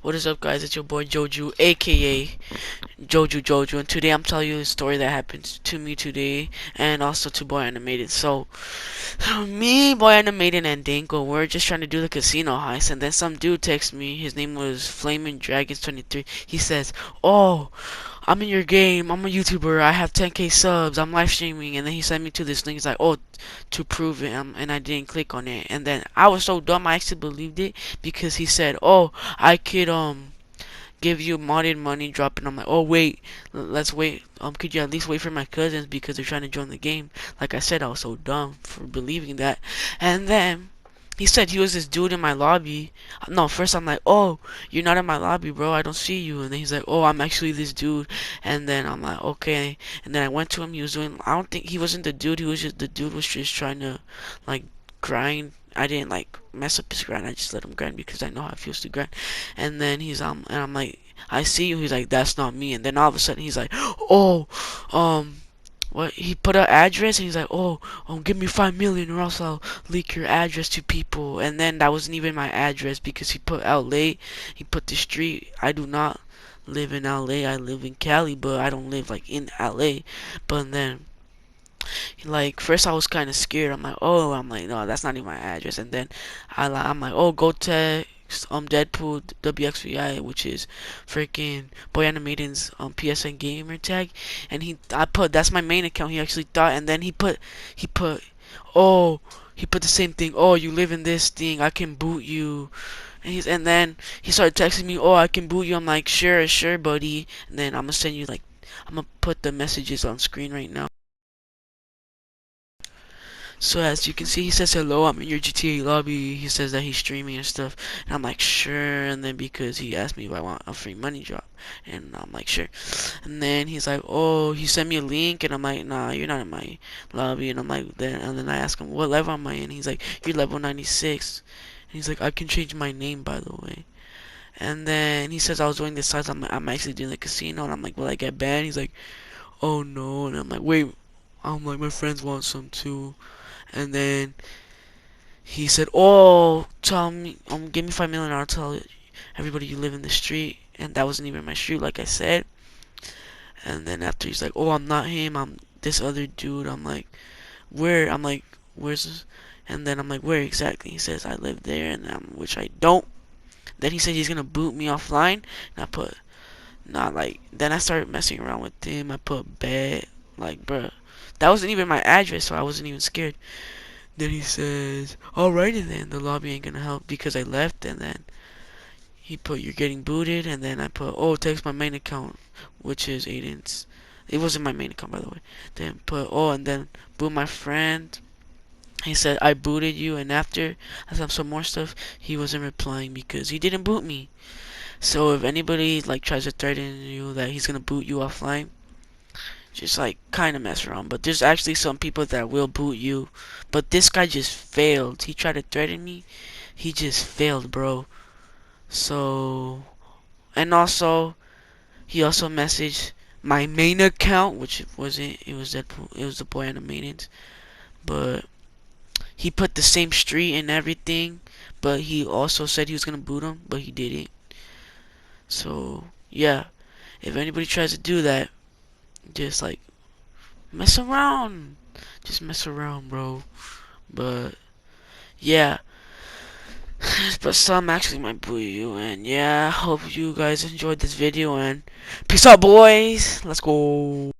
What is up, guys? It's your boy Joju, aka Joju, and today I'm telling you a story that happened to me today, and also to Boy Animated. So, me, Boy Animated, and Dinko, we're just trying to do the casino heist, and then some dude texts me. His name was Flaming Dragons 23. He says, "Oh, I'm in your game. I'm a YouTuber. I have 10K subs. I'm live streaming." And then he sent me to this link. He's like, "Oh, to prove it." And I didn't click on it. And then I was so dumb. I actually believed it because he said, "Oh, I could give you modded money drop." And I'm like, "Oh wait, let's wait. Could you at least wait for my cousins because they're trying to join the game?" Like I said, I was so dumb for believing that. And then he said he was this dude in my lobby. No, first I'm like, "Oh, you're not in my lobby, bro. I don't see you." And then he's like, "Oh, I'm actually this dude." And then I'm like, "Okay." And then I went to him. He was doing. I don't think he wasn't the dude. He was just the dude was just trying to like grind. I didn't like mess up his grind. I just let him grind because I know how it feels to grind. And then and I'm like, "I see you." He's like, "That's not me." And then all of a sudden he's like, "Oh, what?" He put an address and he's like, "Oh, give me 5 million or else I'll leak your address to people." And then that wasn't even my address because he put LA. He put the street. I do not live in LA. I live in Cali, but I don't live like in LA. But then like first I was kind of scared. I'm like, "No, that's not even my address." And then I'm like, "Oh, go text Deadpool WXVI, which is freaking Boy Animation's PSN gamer tag." And I put, "That's my main account." He actually thought. And then he put oh he put the same thing. "Oh, you live in this thing, I can boot you." And then he started texting me, "Oh, I can boot you." I'm like, "Sure, sure, buddy." And then I'm gonna send you, like, I'm gonna put the messages on screen right now. So as you can see, he says, "Hello, I'm in your GTA lobby." He says that he's streaming and stuff. And I'm like, "Sure." And then because he asked me if I want a free money drop. And I'm like, "Sure." And then he's like, "Oh," he sent me a link. And I'm like, "Nah, you're not in my lobby." And I'm like, and then I ask him, "What level am I in?" He's like, "You're level 96. And he's like, "I can change my name, by the way." And then he says I was doing this size. I'm actually doing the casino. And I'm like, "Will I get banned?" He's like, "Oh no." And I'm like, "Wait." I'm like, "My friends want some too." And then he said, "Oh, tell me, give me 5 million. I'll tell everybody you live in the street." And that wasn't even my street, like I said. And then after he's like, "Oh, I'm not him. I'm this other dude." I'm like, "Where?" I'm like, "Where's this?" And then I'm like, "Where exactly?" He says, "I live there," and which I don't. Then he said he's gonna boot me offline. And I put, not like. Then I started messing around with him. I put bad, like, bruh. That wasn't even my address, so I wasn't even scared. Then he says, "Alrighty then, the lobby ain't gonna help because I left." And then he put, "You're getting booted." And then I put, "Oh, text my main account," which is Aiden's. It wasn't my main account, by the way. Then put, "Oh," and then boot my friend. He said, "I booted you." And after I said some more stuff, he wasn't replying because he didn't boot me. So if anybody like tries to threaten you that he's gonna boot you offline, just like kind of mess around. But there's actually some people that will boot you. But this guy just failed. He tried to threaten me. He just failed, bro. So, and also he also messaged my main account, which it wasn't. It was Deadpool. It was the Boy Animated. But he put the same street and everything. But he also said he was gonna boot him, but he didn't. So yeah, if anybody tries to do that, just like mess around. Just mess around, bro. But yeah, but some actually might bully you. And yeah, I hope you guys enjoyed this video. And peace out, boys. Let's go.